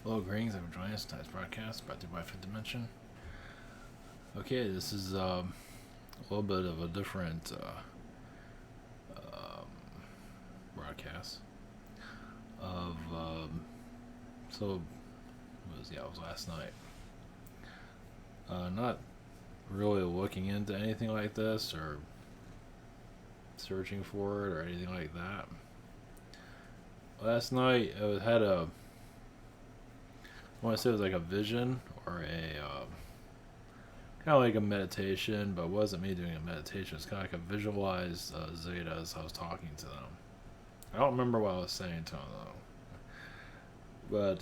Hello, greetings. I'm joining us tonight's broadcast brought to you by Fifth Dimension. Okay, this is a little bit of a different broadcast of so it was last night. Not really looking into anything like this or searching for it or anything like that. Last night I had a I want to say it was like a vision or a kind of like a meditation, but it wasn't me doing a meditation. It's kind of like a visualized Zeta as I was talking to them. I don't remember what I was saying to them though, but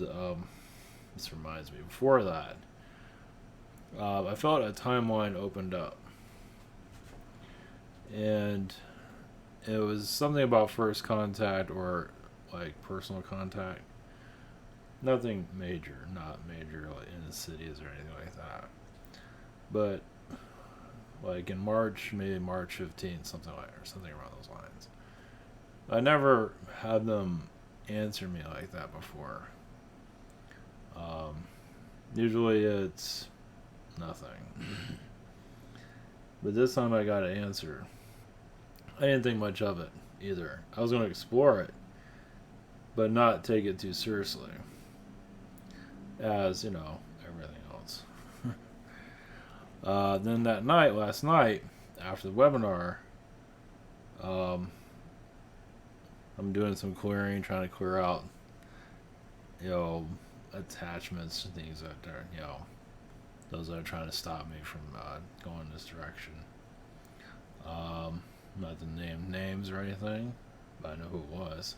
this reminds me. Before that, I felt a timeline opened up, and it was something about first contact or like personal contact. Nothing major, not major like in the cities or anything like that. But like in March, maybe March 15th, something around those lines. I never had them answer me like that before. Um, Usually it's nothing. But this time I got an answer. I didn't think much of it either. I was going to explore it, but not take it too seriously. As, everything else. Then that night, last night, after the webinar, um, I'm doing some clearing, trying to clear out, attachments and things that are, those that are trying to stop me from going this direction. Not to name names or anything, but I know who it was.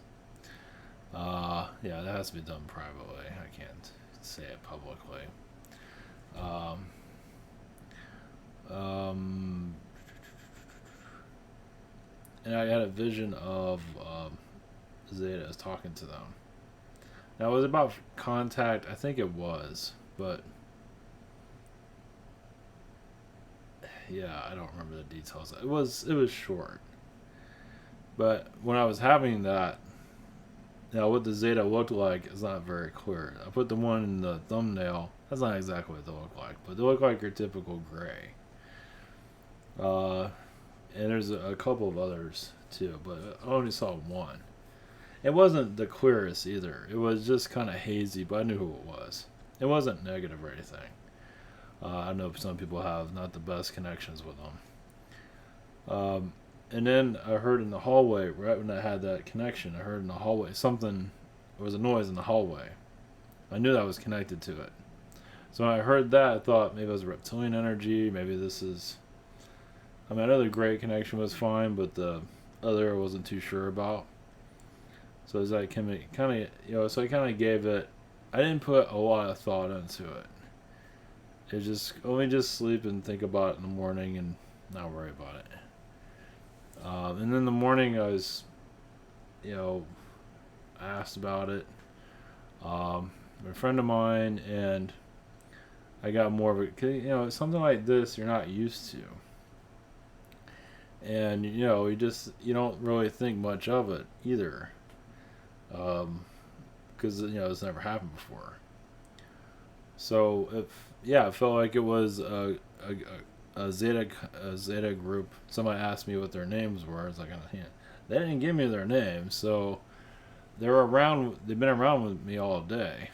Yeah, that has to be done privately. I can't say it publicly. And I had a vision of Zeta talking to them. Now it was about contact. I think it was, but yeah, I don't remember the details. It was short, but when I was having that, what the Zeta looked like is not very clear. I put the one in the thumbnail. That's not exactly what they look like, but they look like your typical gray. And there's a couple of others too, but I only saw one. It wasn't the clearest either. It was just kind of hazy, but I knew who it was. It wasn't negative or anything. I know some people have not the best connections with them. And then I heard in the hallway, right when I had that connection, I heard in the hallway something, there was a noise in the hallway. I knew that was connected to it. So when I heard that, I thought maybe it was reptilian energy, maybe this is... I know the gray connection was fine, but the other I wasn't too sure about. So it's like kind of, so I kind of gave it, I didn't put a lot of thought into it. It just, just sleep and think about it in the morning and not worry about it. And then in the morning I was, asked about it. A friend of mine, and I got more of it. It's something like this you're not used to. And, you don't really think much of it either. Because, it's never happened before. So, it felt like it was a Zeta group. Somebody asked me what their names were. I was like, they didn't give me their names, so they've been around with me all day.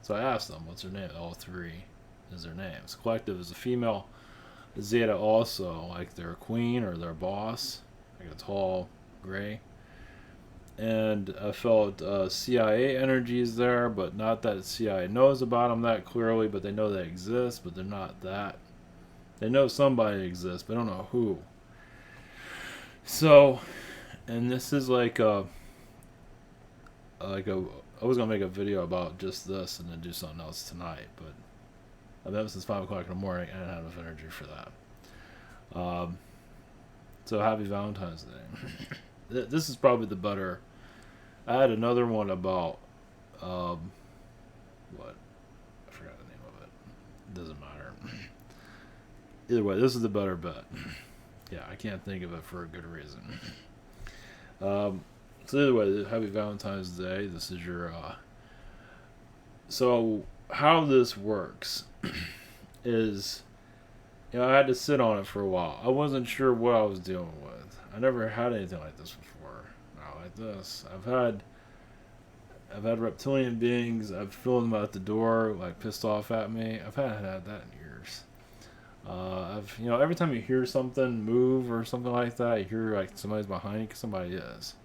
So I asked them, what's their name? All three is their names. Collective is a female Zeta also, like their queen or their boss, like a tall gray. And I felt CIA energies there, but not that CIA knows about them that clearly, but they know they exist, but they're not that. They know somebody exists, but don't know who. So, and this is I was gonna make a video about just this and then do something else tonight, but I've been up since 5 o'clock in the morning and I don't have enough energy for that. So happy Valentine's Day. This is probably the better. I had another one about what? I forgot the name of it. It doesn't matter. Either way, this is the better bet. Yeah, I can't think of it for a good reason. So either way, happy Valentine's Day. This is your So how this works is, I had to sit on it for a while. I wasn't sure what I was dealing with. I never had anything like this before. Not like this. I've had reptilian beings. I've filled them out the door, like pissed off at me. I've had that in years. Every time you hear something move or something like that, you hear like somebody's behind you, 'cause somebody is.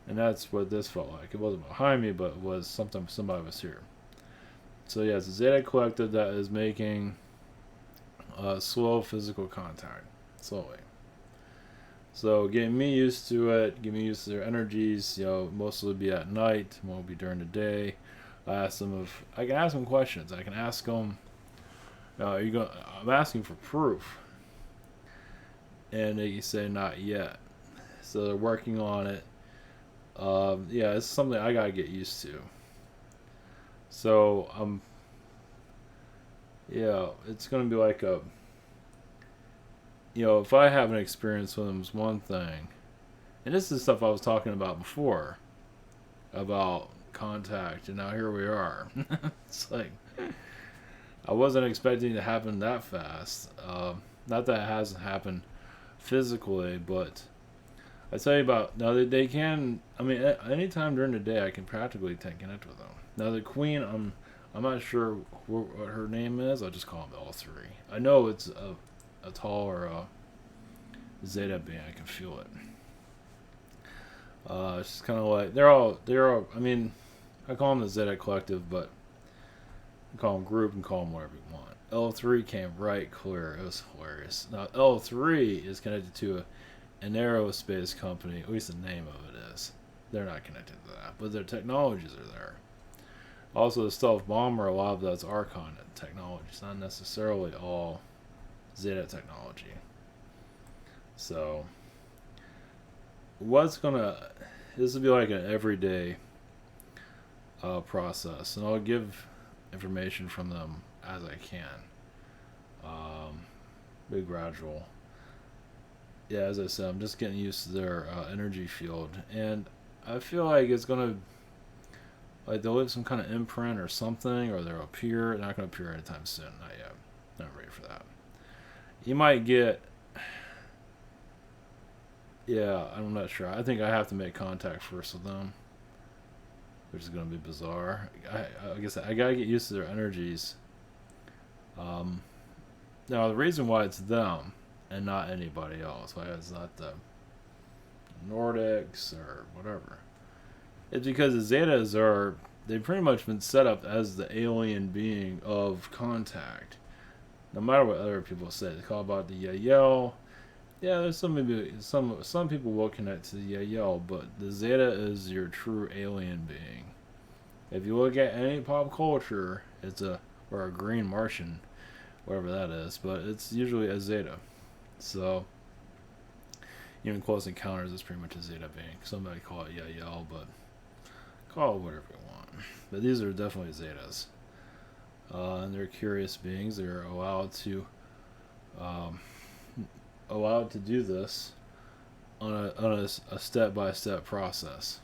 And that's what this felt like. It wasn't behind me, but it was somebody was here. So yeah, it's a Zeta collective that is making slow physical contact, slowly. So getting me used to it, getting me used to their energies. Mostly be at night, won't be during the day. I can ask them questions. I can ask them, I'm asking for proof, and they say not yet. So they're working on it. It's something I gotta get used to. So it's gonna be like if I have an experience with them, is one thing, and this is stuff I was talking about before, about contact, and now here we are. It's like I wasn't expecting it to happen that fast. Not that it hasn't happened physically, but I tell you about now that they can. I mean, anytime during the day, I can practically connect with them. Now the queen, I'm not sure what her name is. I'll just call them all three. I know it's a taller Zeta being. I can feel it. It's just kind of like they're all. I mean, I call them the Zeta Collective, but you call them group and call them whatever you want. L3 came right clear. It was hilarious. Now L3 is connected to an aerospace company. At least the name of it is. They're not connected to that, but their technologies are there. Also, the stealth bomber, a lot of that's Archon technology. It's not necessarily all Zeta technology. So, this will be like an everyday process, and I'll give information from them as I can. Be gradual. Yeah, as I said, I'm just getting used to their energy field, and I feel like it's gonna, like, they'll leave some kind of imprint or something, or they'll appear. They're not gonna appear anytime soon. Not yet. Not ready for that. You might get. Yeah, I'm not sure. I think I have to make contact first with them, which is gonna be bizarre. I guess I gotta get used to their energies. Now the reason why it's them and not anybody else, why it's not the Nordics or whatever, it's because the Zetas they've pretty much been set up as the alien being of contact. No matter what other people say, they call about the Yael. Yeah, there's some people will connect to the Yael, but the Zeta is your true alien being. If you look at any pop culture, or a green Martian, whatever that is, but it's usually a Zeta. So even Close Encounters is pretty much a Zeta being. Somebody call it Yael, but call it whatever you want. But these are definitely Zetas. And they're curious beings. They're allowed to do this on a step-by-step process.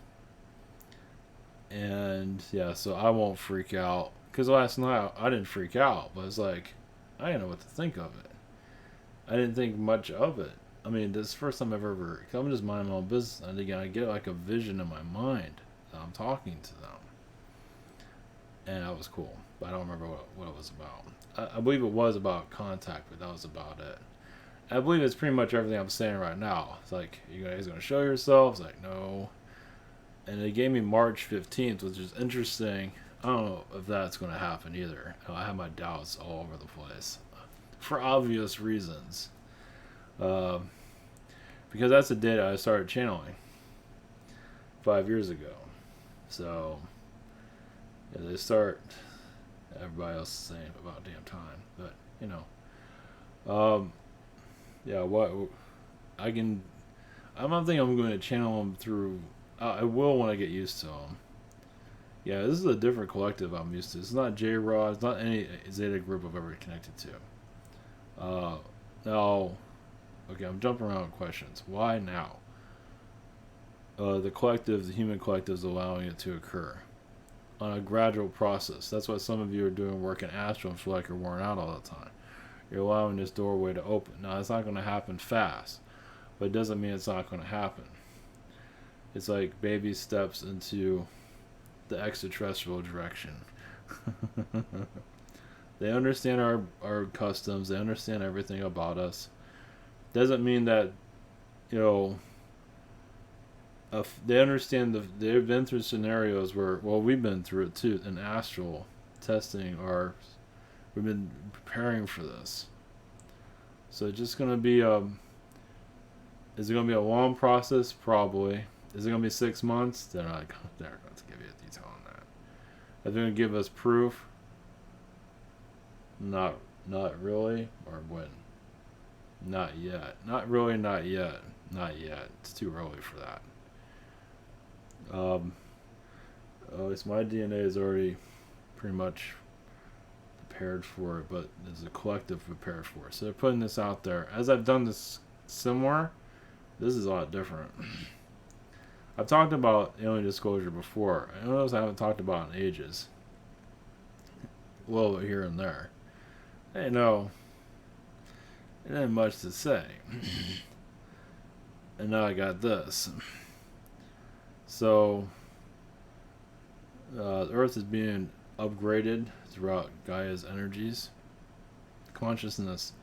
And yeah, so I won't freak out, because last night I didn't freak out, but it's like I didn't know what to think of it. I didn't think much of it. I mean, this is the first time I've ever. I'm just minding my own business, and again, I get like a vision in my mind that I'm talking to them, and that was cool. But I don't remember what it was about. I believe it was about contact, but that was about it. I believe it's pretty much everything I'm saying right now. It's like, you guys going to show yourselves? Like, no. And they gave me March 15th, which is interesting. I don't know if that's going to happen either. I have my doubts all over the place, for obvious reasons. Because that's the data I started channeling 5 years ago. So, yeah, they start. Everybody else is saying about damn time, but yeah. What I can. I don't think I'm going to channel them through. I will when I get used to them. Yeah, this is a different collective I'm used to. It's not J-Rod. It's not any Zeta group I've ever connected to. Now, okay, I'm jumping around with questions. Why now? The human collective is allowing it to occur. on a gradual process. That's why some of you are doing work in astral and feel like you're worn out all the time. You're allowing this doorway to open. Now, it's not going to happen fast, but it doesn't mean it's not going to happen. It's like baby steps into the extraterrestrial direction. They understand our customs. They understand everything about us. Doesn't mean that, you know, they understand they've been through scenarios where, well, we've been through it too in astral testing. We've been preparing for this. So it's just gonna be is it gonna be a long process? Probably. Is it gonna be 6 months? They're not going to give you a detail on that. Are they gonna give us proof? Not really, or when? Not yet. Not really. Not yet. Not yet. It's too early for that. At least my DNA is already pretty much prepared for it, but there's a collective prepared for it. So they're putting this out there. As I've done this similar, this is a lot different. I've talked about alien disclosure before. I notice I haven't talked about it in ages. A little bit here and there. Hey, no, it ain't much to say. And now I got this. So, the Earth is being upgraded throughout Gaia's energies. Consciousness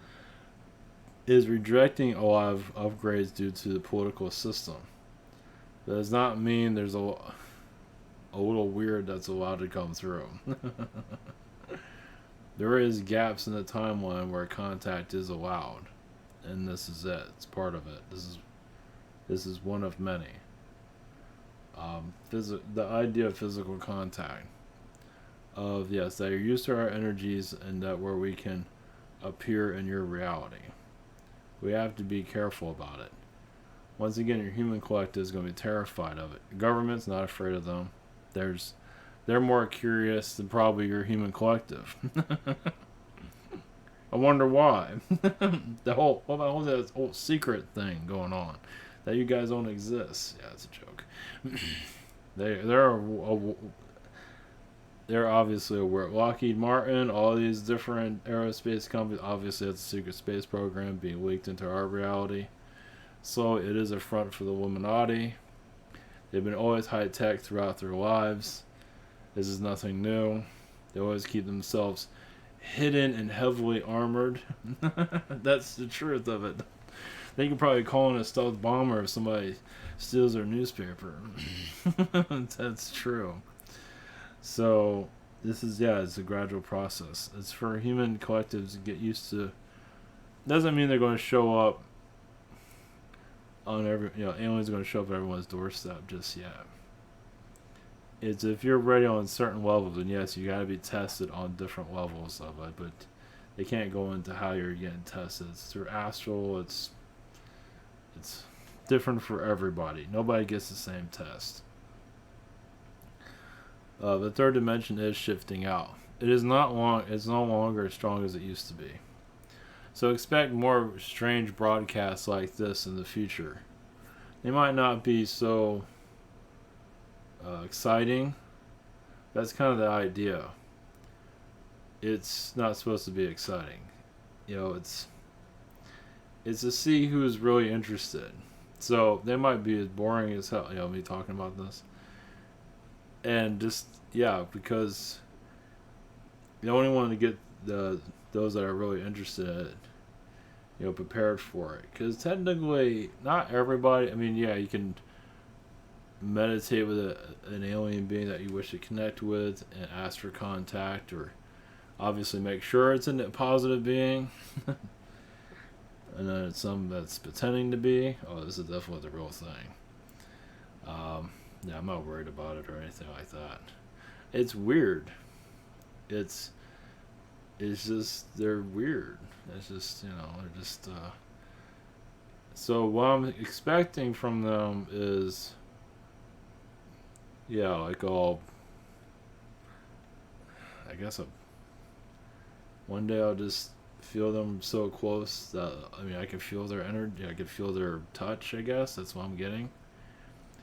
is rejecting a lot of upgrades due to the political system. That does not mean there's a little weird that's allowed to come through. There is gaps in the timeline where contact is allowed, and this is it. It's part of it. This is one of many. The idea of physical contact, of yes, that you're used to our energies and that where we can appear in your reality. We have to be careful about it. Once again, your human collective is going to be terrified of it. The government's not afraid of them. They're more curious than probably your human collective. I wonder why. the whole secret thing going on, that you guys don't exist. Yeah, it's a joke. They're obviously aware. Lockheed Martin, all these different aerospace companies, obviously it's a secret space program being leaked into our reality. So it is a front for the Illuminati. They've been always high tech throughout their lives. This is nothing new. They always keep themselves hidden and heavily armored. That's the truth of it. They can probably call in a stealth bomber if somebody steals their newspaper. That's true. So this is, it's a gradual process. It's for human collectives to get used to. Doesn't mean they're going to show up on aliens are going to show up at everyone's doorstep just yet. It's if you're ready on certain levels, and yes, you got to be tested on different levels of it, but they can't go into how you're getting tested. It's through astral. It's different for everybody. Nobody gets the same test. The third dimension is shifting out. It's no longer as strong as it used to be. So expect more strange broadcasts like this in the future. They might not be so exciting. That's kind of the idea. It's not supposed to be exciting. It's to see who's really interested. So they might be as boring as hell, me talking about this. And just, because you only want to get those that are really interested in it, prepared for it. Because technically, not everybody, you can meditate with an alien being that you wish to connect with and ask for contact, or obviously make sure it's a positive being. And then it's some that's pretending to be. Oh, this is definitely the real thing. I'm not worried about it or anything like that. It's weird. It's just, they're weird. It's just, they're just, so what I'm expecting from them is, I guess one day I'll just feel them so close that, I can feel their energy, I can feel their touch, I guess. That's what I'm getting.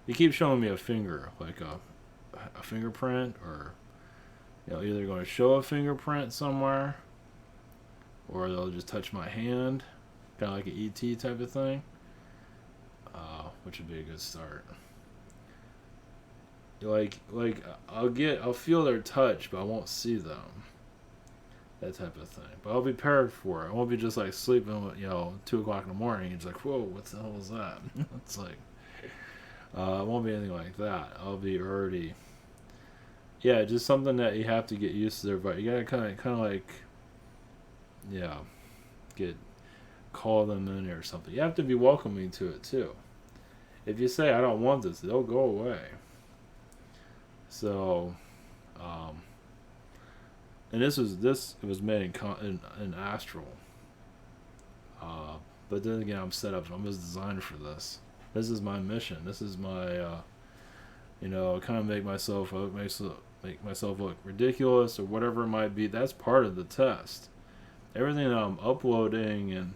You keep showing me a finger, like a fingerprint or Either going to show a fingerprint somewhere, or they'll just touch my hand, kind of like an ET type of thing, which would be a good start. I'll feel their touch, but I won't see them. That type of thing. But I'll be prepared for it. I won't be just like sleeping, 2 o'clock in the morning. It's like, whoa, what the hell is that? It's like, it won't be anything like that. I'll be already, yeah, just something that you have to get used to. But you gotta kind of like, yeah, call them in or something. You have to be welcoming to it too. If you say I don't want this, they'll go away. So, and this was made in astral. But then again, I'm set up. I was designed for this. This is my mission. This is my, kind of make myself look ridiculous or whatever it might be. That's part of the test. Everything that I'm uploading, and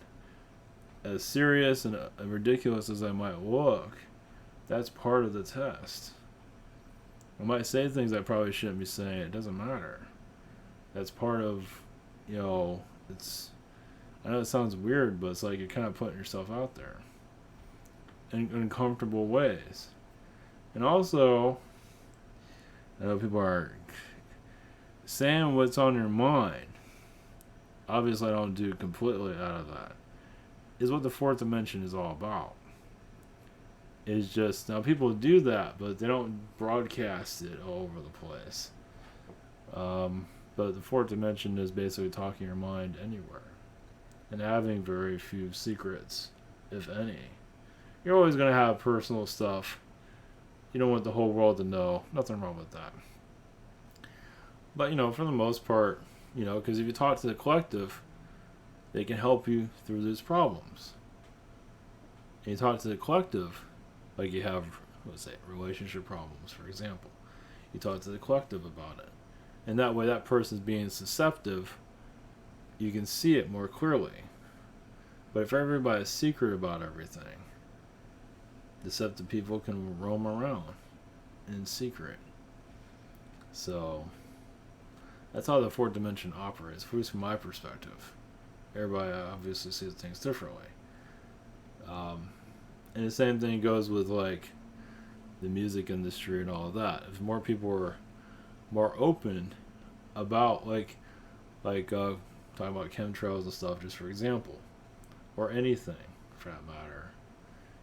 as serious and ridiculous as I might look, that's part of the test. I might say things I probably shouldn't be saying. It doesn't matter. That's part of, it's, I know it sounds weird, but it's like you're kind of putting yourself out there in uncomfortable ways. And also, I know people are saying what's on your mind. Obviously, I don't do completely out of that. Is what the fourth dimension is all about. It's just, now people do that, but they don't broadcast it all over the place. But the fourth dimension is basically talking your mind anywhere, and having very few secrets, if any. You're always going to have personal stuff. You don't want the whole world to know. Nothing wrong with that. But, for the most part, because if you talk to the collective, they can help you through these problems. And you talk to the collective, like you have, let's say, relationship problems, for example. You talk to the collective about it. And that way, that person's being susceptible, you can see it more clearly. But if everybody's secret about everything, deceptive people can roam around in secret. So, that's how the fourth dimension operates, at least from my perspective. Everybody obviously sees things differently. And the same thing goes with, like, the music industry and all of that. If more people were more open about, talking about chemtrails and stuff, just for example, or anything for that matter.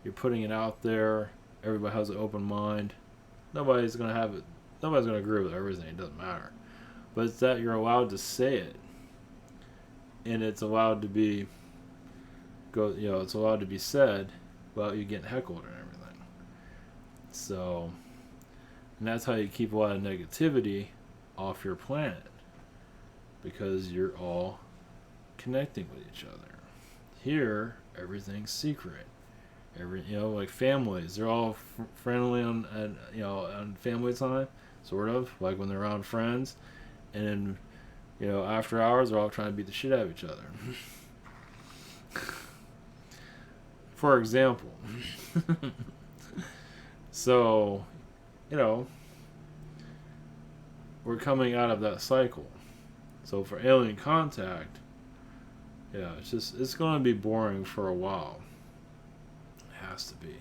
You're putting it out there. Everybody has an open mind. Nobody's gonna agree with everything. It doesn't matter. But it's that you're allowed to say it, and it's allowed to be it's allowed to be said without you getting heckled and everything. So, and that's how you keep a lot of negativity off your planet, because you're all connecting with each other. Here, everything's secret. Like families, they're all friendly on family time, sort of, like when they're around friends, and then, after hours, they're all trying to beat the shit out of each other. For example. So, we're coming out of that cycle. So for alien contact, it's going to be boring for a while. It has to be.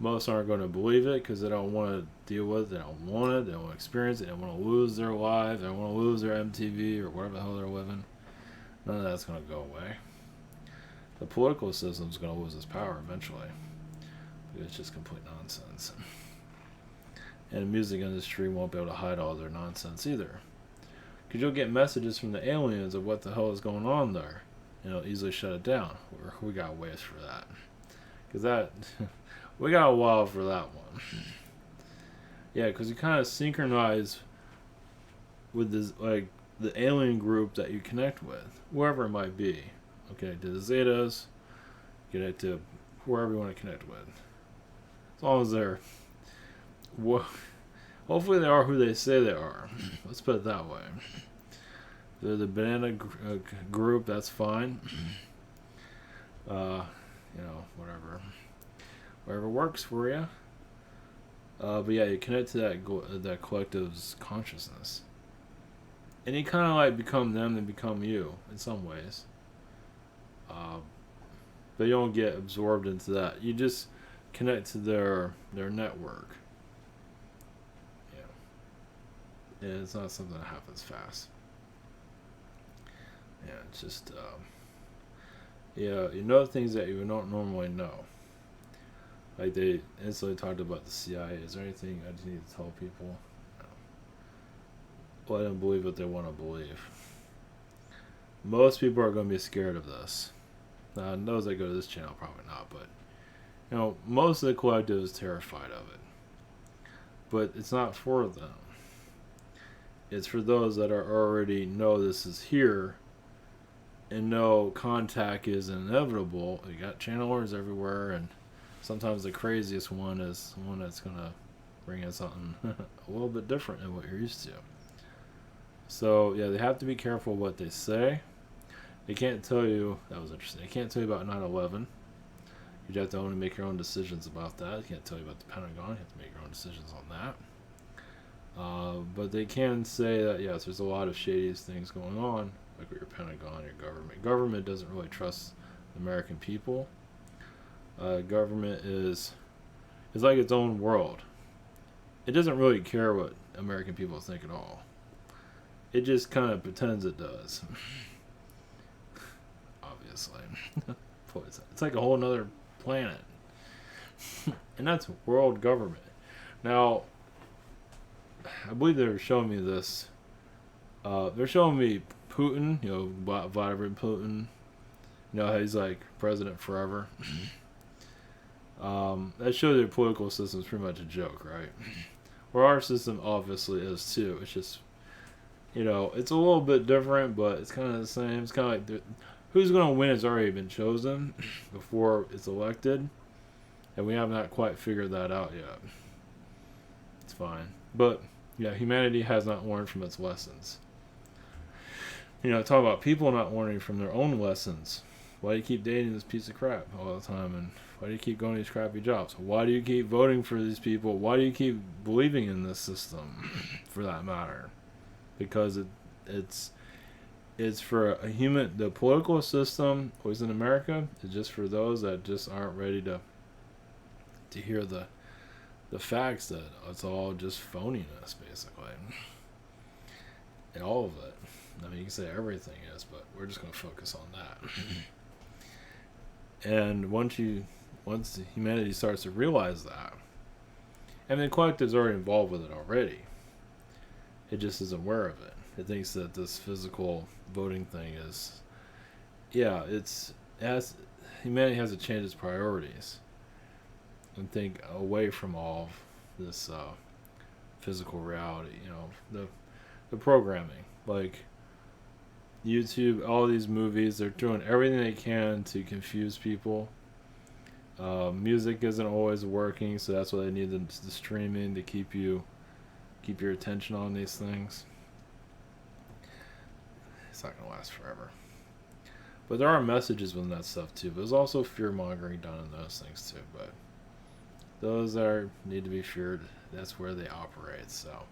Most aren't going to believe it because they don't want to deal with it. They don't want it. They don't want to experience it. They don't want to lose their lives. They don't want to lose their MTV or whatever the hell they're living. None of that's going to go away. The political system's going to lose its power eventually. It's just complete nonsense. And the music industry won't be able to hide all their nonsense either. Because you'll get messages from the aliens of what the hell is going on there. And it'll easily shut it down. We got ways for that. Because we got a while for that one. Yeah, because you kind of synchronize with this, like, the alien group that you connect with. Whoever it might be. Okay, to the Zetas. Connect to whoever you want to connect with. As long as they're... hopefully they are who they say they are. Let's put it that way. If they're the banana group, that's fine. Whatever. Whatever works for you. But yeah, you connect to that collective's consciousness. and you kind of like become them and become you in some ways. Uh, but you don't get absorbed into that. You just connect to their network. Yeah, and it's not something that happens fast. Yeah, it's just yeah, you know things that you don't normally know. Like they instantly talked about the CIA. Is there anything I just need to tell people? No. Let them believe what they want to believe. Most people are going to be scared of this. Now, those that go to this channel probably not, but most of the collective is terrified of it. But it's not for them. It's for those that are already know this is here and know contact is inevitable. You got channelers everywhere, and sometimes the craziest one is one that's gonna bring in something a little bit different than what you're used to. So yeah, they have to be careful what they say. They can't tell you, that was interesting, they can't tell you about 9/11. You'd have to only make your own decisions about that. They can't tell you about the Pentagon. You have to make your own decisions on that. But they can say that yes, there's a lot of shady things going on, like with your Pentagon, your government. Government doesn't really trust the American people. Government is like its own world. It doesn't really care what American people think at all. It just kind of pretends it does. Obviously. It's like a whole other planet. And that's world government. Now, I believe they were showing me this. They're showing me Putin, Vladimir Putin. He's like president forever. That shows their political system is pretty much a joke, right? Well, our system obviously is too. It's just, it's a little bit different, but it's kind of the same. It's kind of like who's going to win has already been chosen before it's elected, and we have not quite figured that out yet. It's fine, but yeah, humanity has not learned from its lessons. Talk about people not learning from their own lessons. Why do you keep dating this piece of crap all the time? And why do you keep going to these crappy jobs? Why do you keep voting for these people? Why do you keep believing in this system, for that matter? Because it's for a human. The political system, at least in America, is just for those that just aren't ready to hear the facts that it's all just phoniness, basically. And all of it. I mean, you can say everything is, but we're just going to focus on that. And once humanity starts to realize that, and the collective is already involved with it already, it just isn't aware of it. It thinks that this physical voting thing is, humanity has to change its priorities and think away from all of this physical reality. The programming, like YouTube, all these movies, they're doing everything they can to confuse people. Music isn't always working, so that's why they need the streaming to keep your attention on these things. It's not going to last forever. But there are messages within that stuff too. But there's also fear mongering done in those things too. But those need to be feared. That's where they operate. So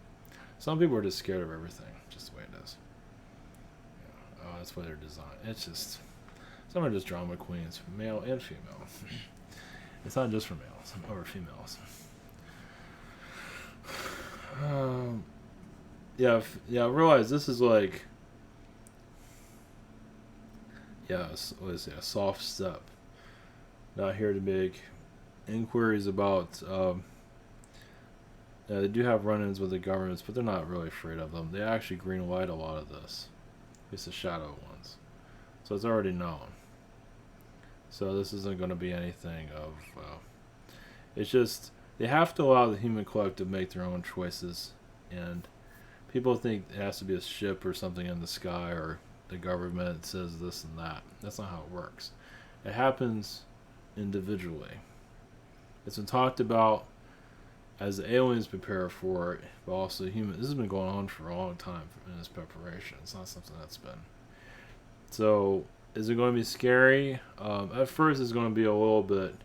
some people are just scared of everything, just the way it is. That's why they're designed. It's just some are just drama queens, male and female. It's not just for males or females. I realize this is like, what is it, a soft step. Not here to make inquiries about. They do have run-ins with the governments, but they're not really afraid of them. They actually green light a lot of this. At least the shadow ones. So it's already known. So this isn't going to be anything of. It's just they have to allow the human collective to make their own choices, and people think it has to be a ship or something in the sky or the government says this and that. That's not how it works. It happens individually. It's been talked about as the aliens prepare for it, but also humans. This has been going on for a long time in this preparation. It's not something that's been. So, is it going to be scary? At first, it's going to be a little bit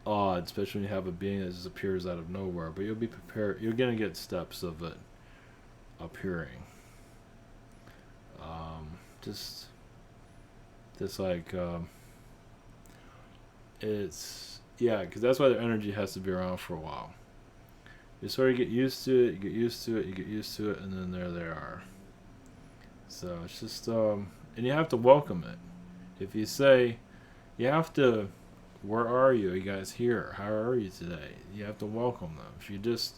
odd, especially when you have a being that just appears out of nowhere. But you'll be prepared. You're going to get steps of it appearing. Just like it's because that's why their energy has to be around for a while. You sort of get used to it, you get used to it, you get used to it, and then there they are. So it's just and you have to welcome it. If you say, you have to, where are you? Are you guys here? How are you today? You have to welcome them. If you just,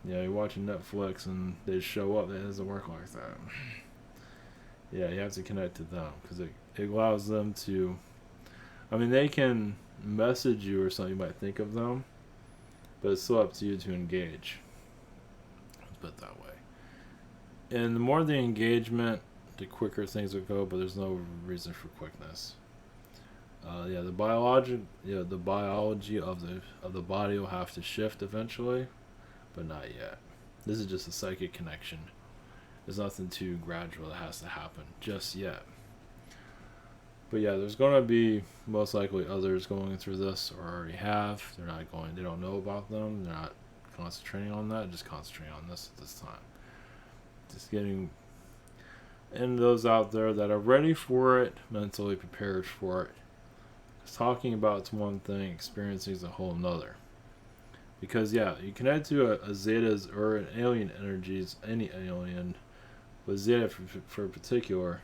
you're watching Netflix and they show up, it doesn't work like that. Yeah, you have to connect to them because it allows them to, I mean, they can message you or something, you might think of them, but it's still up to you to engage. Let's put it that way. And the more the engagement, the quicker things will go, but there's no reason for quickness. The biology of the body will have to shift eventually, but not yet. This is just a psychic connection. There's nothing too gradual that has to happen just yet. But yeah, there's going to be most likely others going through this or already have. They don't know about them. They're not concentrating on that. Just concentrating on this at this time. Just getting, and those out there that are ready for it, mentally prepared for it. Because talking about it's one thing, experiencing is a whole nother. Because you connect to a Zeta's or an alien energies, any alien, but Zeta for particular,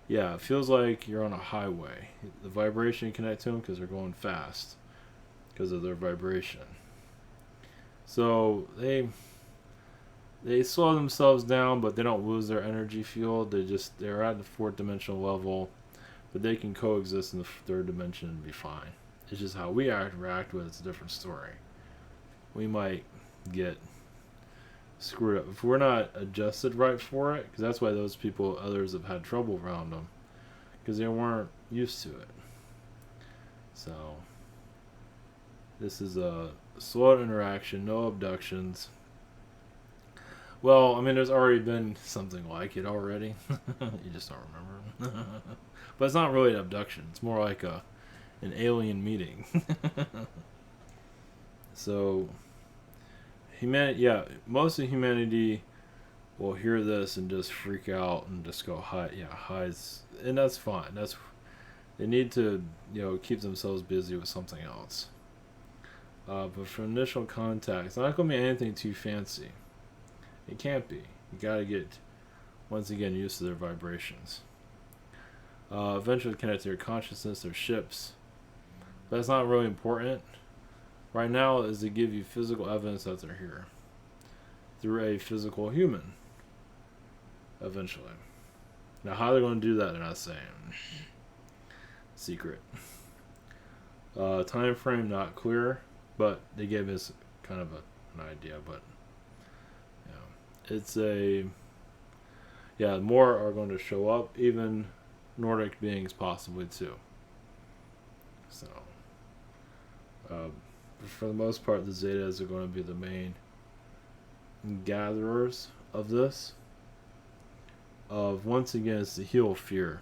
it feels like you're on a highway. The vibration you connect to them because they're going fast because of their vibration. So they slow themselves down, but they don't lose their energy field. They're at the fourth dimensional level, but they can coexist in the third dimension and be fine. It's just how we interact with it's a different story. We might get screwed up if we're not adjusted right for it, because that's why others have had trouble around them, because they weren't used to it. So this is a slow interaction, no abductions. Well, I mean, there's already been something like it already. You just don't remember. But it's not really an abduction. It's more like an alien meeting. So most of humanity will hear this and just freak out and just go hides, and that's fine. They need to keep themselves busy with something else. But for initial contact, it's not going to be anything too fancy. It can't be. You got to get once again used to their vibrations. Eventually connect to their consciousness, their ships. But that's not really important. Right now is to give you physical evidence that they're here through a physical human. Eventually. Now, how they're going to do that, they're not saying. Secret. Time frame not clear, but they gave us kind of an idea. But it's more are going to show up, even Nordic beings possibly too. So. For the most part, the Zetas are going to be the main gatherers of this. Once again, it's to heal fear,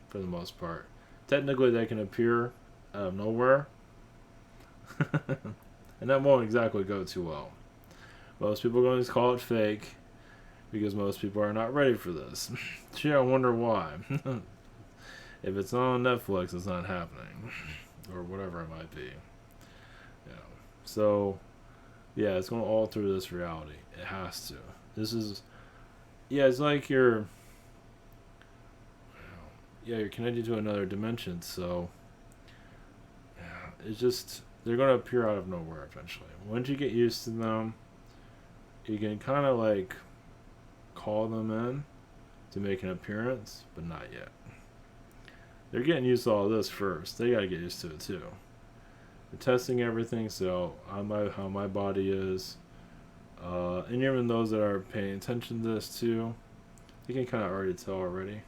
for the most part. Technically, they can appear out of nowhere, and that won't exactly go too well. Most people are going to call it fake, because most people are not ready for this. Gee, I wonder why. If it's not on Netflix, it's not happening, or whatever it might be. So, it's going to alter this reality. It has to. This is, it's like you're connected to another dimension. So, it's just, they're going to appear out of nowhere eventually. Once you get used to them, you can kind of like call them in to make an appearance, but not yet. They're getting used to all this first. They got to get used to it too. They're testing everything, so how my body is, and even those that are paying attention to this too, you can kind of already tell already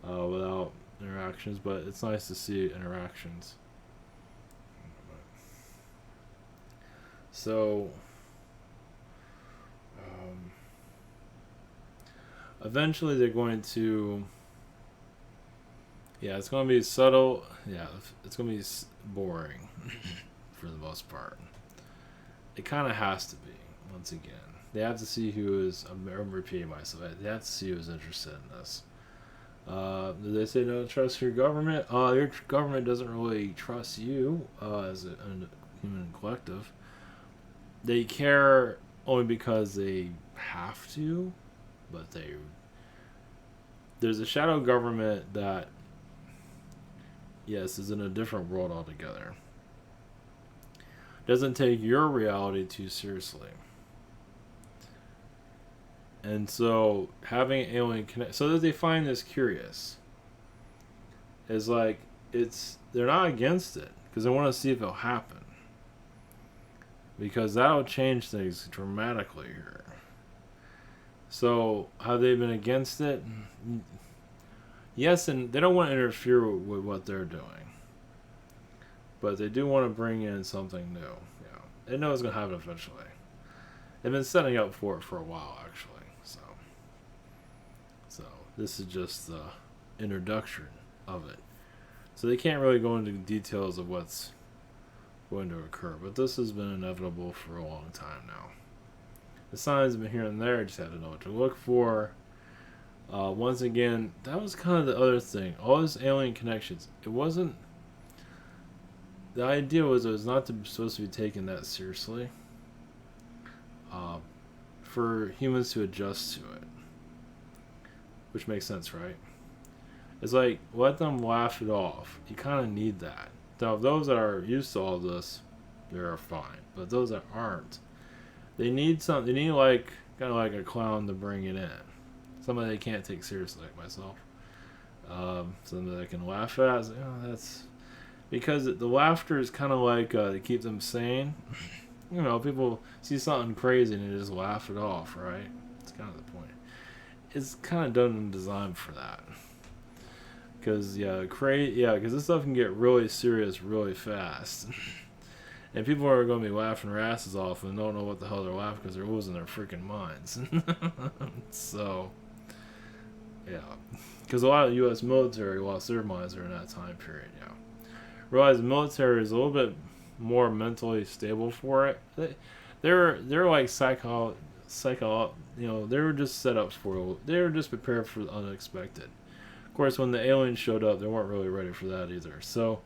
without interactions. But it's nice to see interactions. So eventually they're going to. It's going to be subtle. It's going to be boring for the most part. It kind of has to be, once again. They have to see who is. I'm repeating myself. They have to see who is interested in this. Did they say don't trust your government? Your government doesn't really trust you as a human collective. They care only because they have to, but there's a shadow government that, yes, is in a different world altogether. Doesn't take your reality too seriously. And so having alien connect, so that they find this curious, is like they're not against it because they want to see if it'll happen, because that'll change things dramatically here. So have they been against it? Yes, and they don't want to interfere with what they're doing, but they do want to bring in something new. Yeah, they know it's gonna happen eventually. They've been setting up for it for a while, actually. So this is just the introduction of it. So they can't really go into details of what's going to occur, but this has been inevitable for a long time now. The signs have been here and there, just have to know what to look for. Once again, that was kind of the other thing. All this alien connections, it wasn't. The idea was it was not supposed to be taken that seriously. For humans to adjust to it, which makes sense, right? It's like, let them laugh it off. You kind of need that. Now, those that are used to all this, they're fine. But those that aren't, they need something. They need like kind of like a clown to bring it in. Somebody they can't take seriously, like myself. Something they can laugh at. Like, oh, that's because the laughter is kind of like to keep them sane. You know, people see something crazy and they just laugh it off, right? It's kind of the point. It's kind of done and designed for that. Because, because this stuff can get really serious really fast. And people are going to be laughing their asses off and don't know what the hell they're laughing because they're losing their freaking minds. So, yeah. Because a lot of the U.S. military lost their minds during that time period, yeah. Realize the military is a little bit more mentally stable for it. They're like they were just set up for it. They were just prepared for the unexpected. Of course, when the aliens showed up, they weren't really ready for that either. So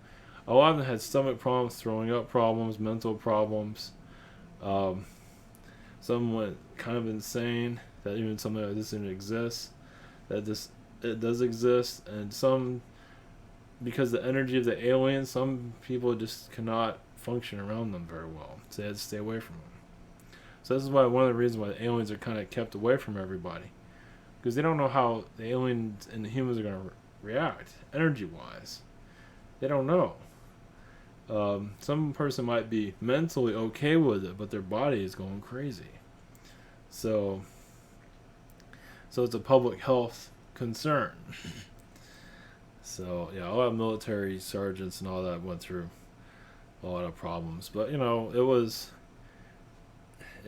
a lot of them had stomach problems, throwing up problems, mental problems. Some went kind of insane, that even something like this didn't exist, that it does exist, and some, because the energy of the aliens, some people just cannot function around them very well, so they had to stay away from them. So this is why one of the reasons why the aliens are kind of kept away from everybody, because they don't know how the aliens and the humans are going to react energy-wise. They don't know. Some person might be mentally okay with it, but their body is going crazy. So it's a public health concern. So yeah, a lot of military sergeants and all that went through a lot of problems, but it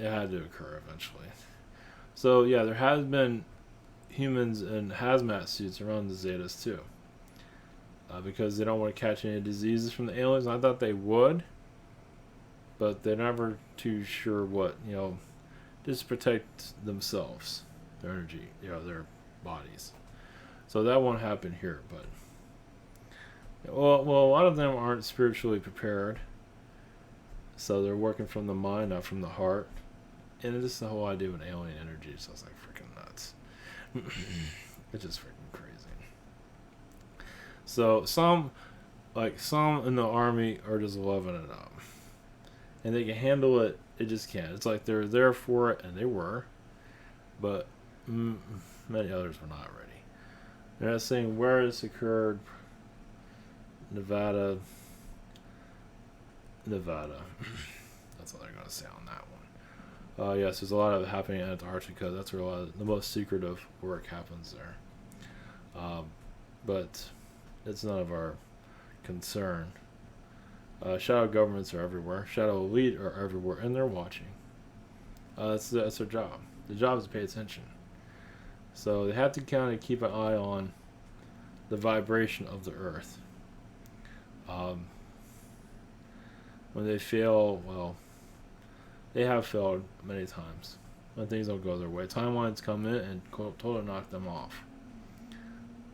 had to occur eventually. So yeah, there has been humans in hazmat suits around the Zetas too, because they don't want to catch any diseases from the aliens. I thought they would, but they're never too sure what, just protect themselves, their energy, their bodies. So that won't happen here, but well, a lot of them aren't spiritually prepared, so they're working from the mind, not from the heart. And it's just the whole idea of an alien energy sounds like freaking nuts. It's just freaking crazy. So some in the army are just loving it up, and they can handle it. They just can't. It's like they're there for it, and they were, but many others were not ready. They're not saying where this occurred. Nevada. That's all they're going to say on that one. Yes, there's a lot of it happening in Antarctica. That's where a lot of the most secretive work happens there. But it's none of our concern. Shadow governments are everywhere. Shadow elite are everywhere, and they're watching. That's their job. The job is to pay attention. So they have to kind of keep an eye on the vibration of the earth. When they fail, well, they have failed many times. when things don't go their way. Timelines come in and totally knock them off.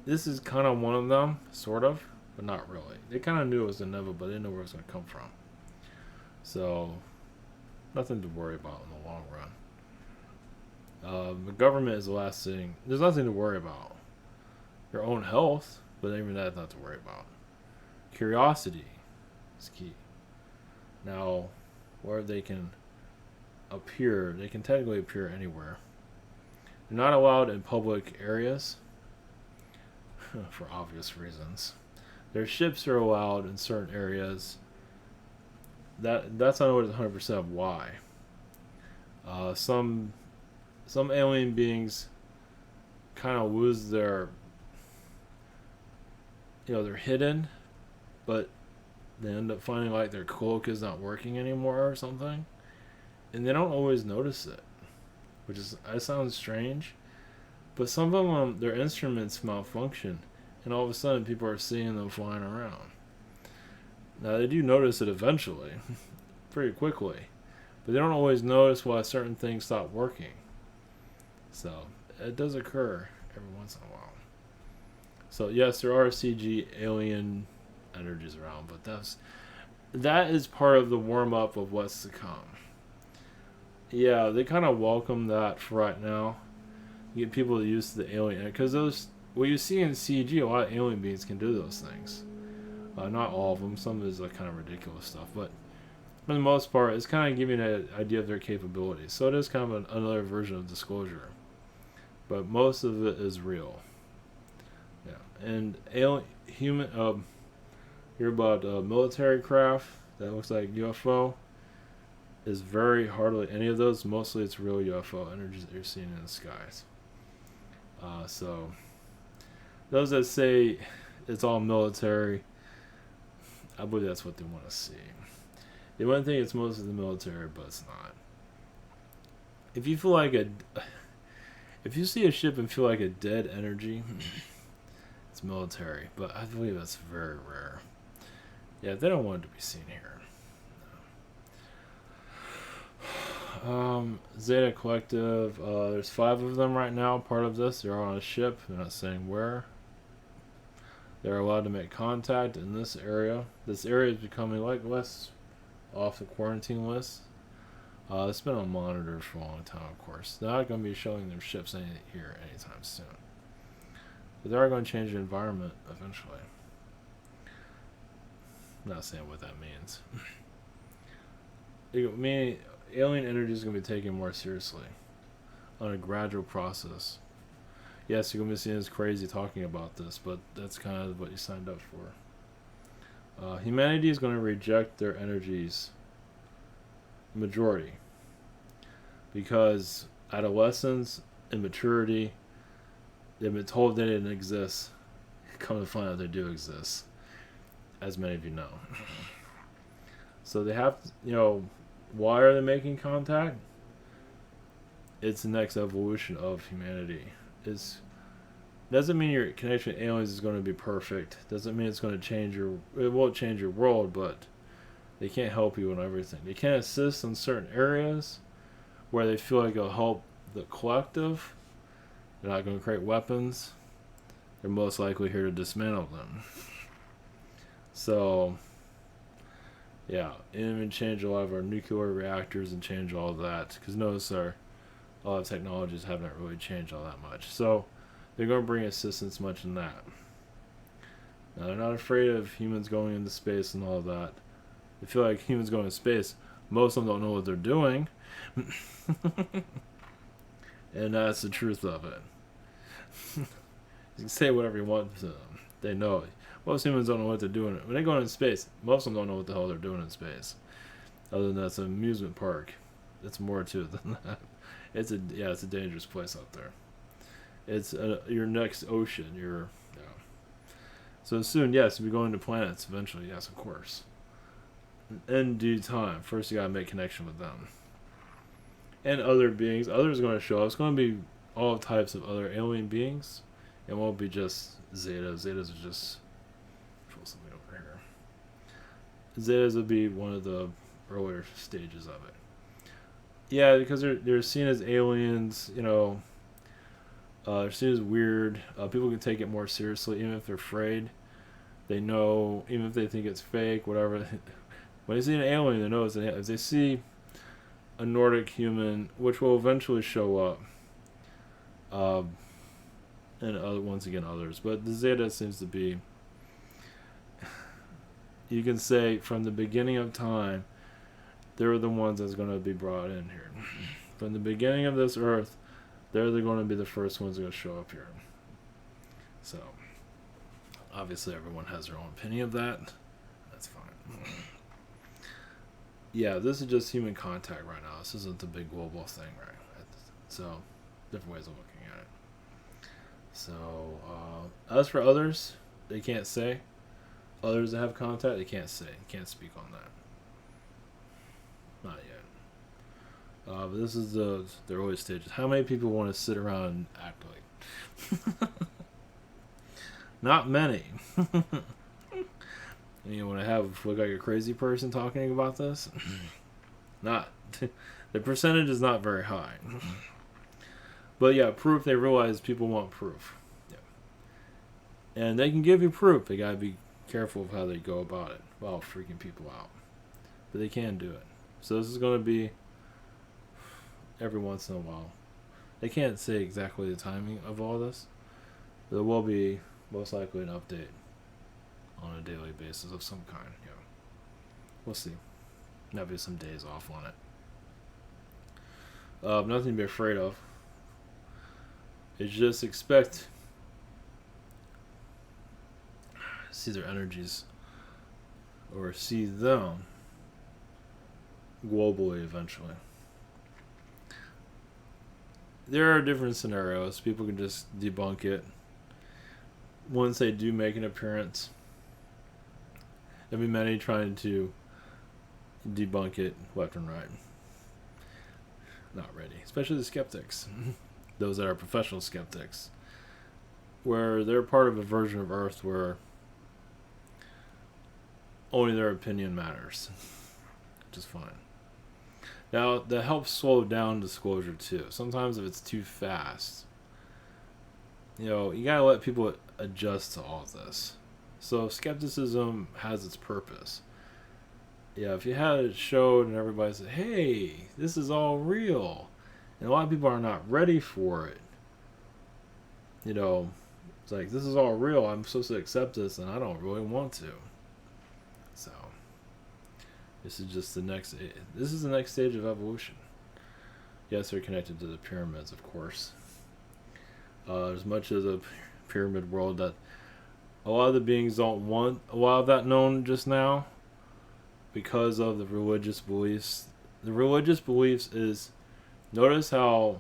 This is kind of one of them, sort of, but not really. They kind of knew it was inevitable, but they didn't know where it was going to come from. So, nothing to worry about in the long run. The government is the last thing. There's nothing to worry about. Your own health, but even that's not to worry about. Curiosity is key. Now, where they can appear, they can technically appear anywhere. They're not allowed in public areas for obvious reasons. Their ships are allowed in certain areas. That's not always 100% why. Some alien beings kind of lose their, they're hidden, but they end up finding like their cloak is not working anymore or something, and they don't always notice it, which is, that sounds strange, but some of them, their instruments malfunction, and all of a sudden people are seeing them flying around. Now they do notice it eventually, pretty quickly, but they don't always notice why certain things stop working. So it does occur every once in a while. So yes, there are CG alien energies around, but that is part of the warm up of what's to come. Yeah, they kind of welcome that for right now. You get people used to the alien, because what you see in CG, a lot of alien beings can do those things. Not all of them. Some is like kind of ridiculous stuff, but for the most part, it's kind of giving an idea of their capabilities. So it is kind of another version of disclosure, but most of it is real. Yeah, and human. Hear about military craft that looks like UFO. Is very hardly any of those. Mostly it's real UFO energies that you're seeing in the skies. So those that say it's all military, I believe that's what they want to see. They want to think it's mostly the military, but it's not. If you see a ship and feel like a dead energy, it's military. But I believe that's very rare. Yeah, they don't want it to be seen here. Zeta Collective, there's 5 of them right now, part of this. They're on a ship, they're not saying where. They're allowed to make contact in this area. This area is becoming like less off the quarantine list. It's been on monitors for a long time, of course. They're not going to be showing their ships here anytime soon. But they are going to change the environment eventually. I'm not saying what that means. Alien energy is going to be taken more seriously on a gradual process. Yes, you're going to be seen as crazy talking about this, but that's kind of what you signed up for. Humanity is going to reject their energies, majority, because adolescence and maturity, they've been told they didn't exist. Come to find out they do exist, as many of you know. So they have to, why are they making contact? It's the next evolution of humanity. Doesn't mean your connection with aliens is going to be perfect. Doesn't mean it's going to it won't change your world, but they can't help you on everything. They can assist in certain areas where they feel like it'll help the collective. They're not going to create weapons. They're most likely here to dismantle them. So, yeah, and even change a lot of our nuclear reactors and change all of that. Because notice a lot of technologies haven't really changed all that much. So, they're going to bring assistance much in that. Now, they're not afraid of humans going into space and all of that. They feel like humans going into space, most of them don't know what they're doing. And that's the truth of it. You can say whatever you want to them. They know it. Most humans don't know what they're doing. When they go into space, most of them don't know what the hell they're doing in space. Other than that's an amusement park. It's more to it than that. It's a dangerous place out there. It's your next ocean. So soon, yes, we'll be going to planets eventually. Yes, of course. In due time. First, you gotta make connection with them and other beings. Others are going to show up. It's going to be all types of other alien beings. It won't be just Zeta. Zetas are just something over here. Zetas will be one of the earlier stages of it. Yeah, because they're seen as aliens. They're seen as weird. People can take it more seriously, even if they're afraid. They know, even if they think it's fake, whatever. When they see an alien, they know it's an alien. If they see a Nordic human, which will eventually show up, uh, and once again others, but the Zeta seems to be. You can say from the beginning of time, they're the ones that's going to be brought in here. From the beginning of this earth, they're going to be the first ones going to show up here. So, obviously, everyone has their own opinion of that. That's fine. Yeah, this is just human contact right now. This isn't the big global thing, right? So, different ways of looking at it. So, as for others, they can't say. Others that have contact, they can't say. Can't speak on that. Not yet. But this is the early stages. How many people want to sit around and act like? Not many. You want to look like a crazy person talking about this? Not. The percentage is not very high. But yeah, proof. They realize people want proof. Yeah. And they can give you proof. They gotta be careful of how they go about it while freaking people out. But they can do it. So this is going to be every once in a while. They can't say exactly the timing of all this. But there will be most likely an update on a daily basis of some kind. Yeah. We'll see. Maybe some days off on it. Nothing to be afraid of. It's just expect see their energies or see them globally eventually. There are different scenarios. People can just debunk it. Once they do make an appearance, there'll be many trying to debunk it left and right. Not ready. Especially the skeptics. Those that are professional skeptics. Where they're part of a version of Earth where only their opinion matters. Which is fine. Now, that helps slow down disclosure too. Sometimes if it's too fast, you gotta let people adjust to all this. So skepticism has its purpose. Yeah, if you had it showed and everybody said, hey, this is all real, and a lot of people are not ready for it, it's like, this is all real, I'm supposed to accept this, and I don't really want to. So, this is the next stage of evolution. Yes, they're connected to the pyramids, of course. As much as a pyramid world that a lot of the beings don't want a lot of that known just now because of the religious beliefs. The religious beliefs is, notice how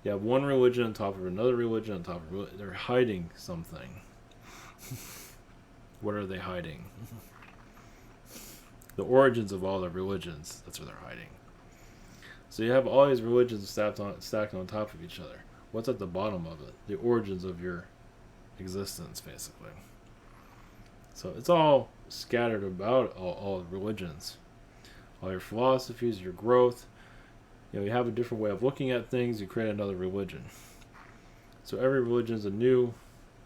you have one religion on top of another religion on top of religion. They're hiding something. What are they hiding? The origins of all the religions, that's what they're hiding. So you have all these religions stacked on top of each other. What's at the bottom of it? The origins of your existence, basically. So it's all scattered about all religions. All your philosophies, your growth. You have a different way of looking at things, you create another religion. So every religion is a new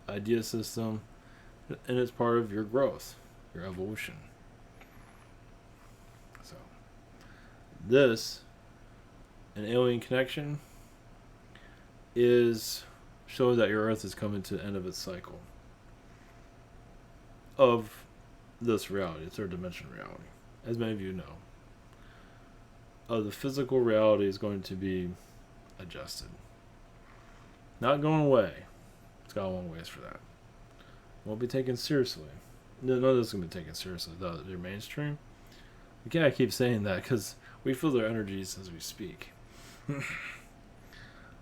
idea system, and it's part of your growth, your evolution. So, this, an alien connection, shows that your Earth is coming to the end of its cycle of this reality, third dimension reality, as many of you know. The physical reality is going to be adjusted. Not going away. It's got a long ways for that. Won't be taken seriously. None of this is going to be taken seriously. They're mainstream. Again, I keep saying that because we feel their energies as we speak.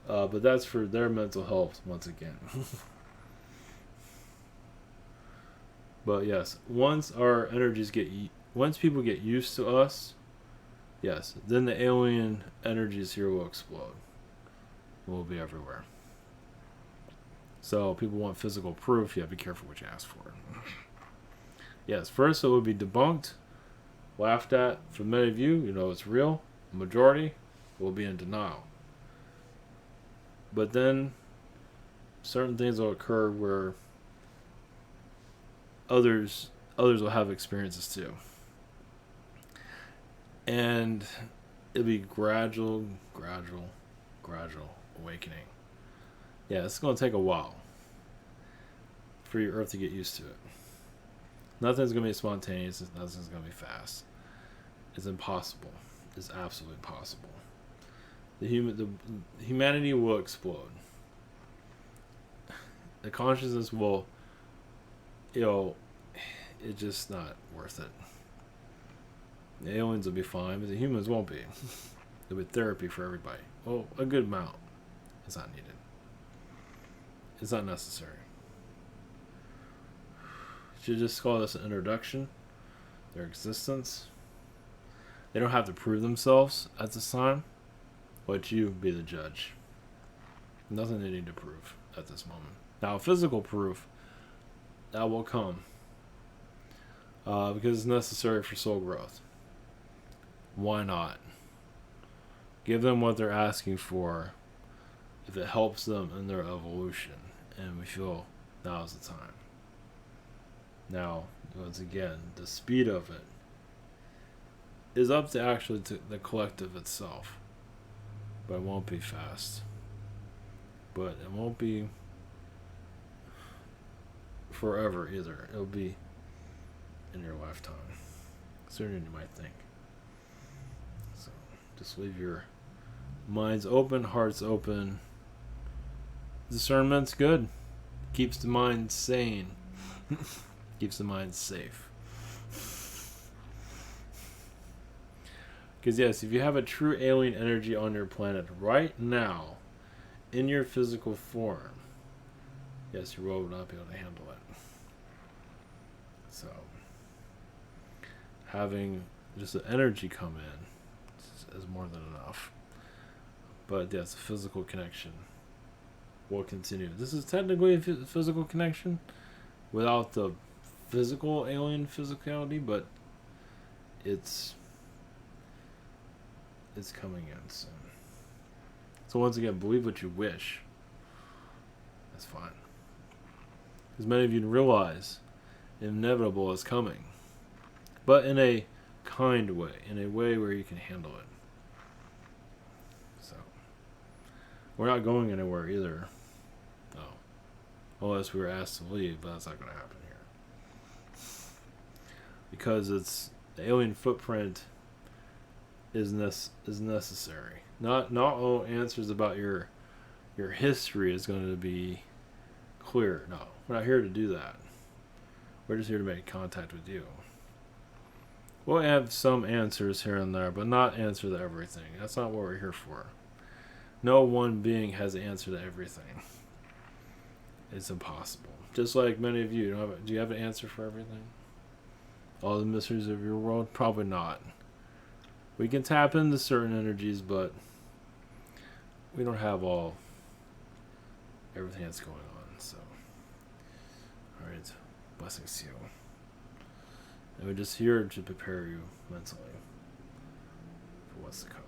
But that's for their mental health, once again. But yes, once people get used to us, yes, then the alien energies here will explode. Will be everywhere. So people want physical proof. You have to be careful what you ask for. Yes, first it will be debunked, laughed at. For many of you, it's real. Majority will be in denial. But then certain things will occur where others will have experiences too. And it'll be gradual awakening. Yeah, it's going to take a while for your earth to get used to it. Nothing's going to be spontaneous. Nothing's going to be fast. It's impossible. It's absolutely impossible. The humanity will explode. The consciousness will, it's just not worth it. The aliens will be fine, but the humans won't be. There'll be therapy for everybody. Well, a good amount. It's not needed. It's not necessary. Should just call this an introduction. Their existence. They don't have to prove themselves at this time. Let you be the judge. Nothing they need to prove at this moment. Now, physical proof, that will come. Because it's necessary for soul growth. Why not? Give them what they're asking for if it helps them in their evolution. And we feel now is the time. Now, once again, the speed of it is up to actually to the collective itself. But it won't be fast. But it won't be forever either. It'll be in your lifetime. Sooner than you might think. So just leave your minds open, hearts open. Discernment's good. Keeps the mind sane. Keeps the mind safe. Because yes, if you have a true alien energy on your planet right now, in your physical form, yes, your world will not be able to handle it. So, having just the energy come in is more than enough. But yes, the physical connection will continue. This is technically a physical connection without the physical alien physicality, but it's coming in soon. So once again, believe what you wish. That's fine. As many of you realize, inevitable is coming. But in a kind way, in a way where you can handle it. So, we're not going anywhere either. No. Unless we were asked to leave, but that's not going to happen here. Because it's the alien footprint is necessary. Not all answers about your history is going to be clear. No, we're not here to do that. We're just here to make contact with you. We'll have some answers here and there, but not answer to everything. That's not what we're here for. No one being has an answer to everything. It's impossible. Just like many of you, do you have an answer for everything? All the mysteries of your world? Probably not. We can tap into certain energies, but we don't have everything that's going on. So, all right, blessings to you. And we're just here to prepare you mentally for what's to come.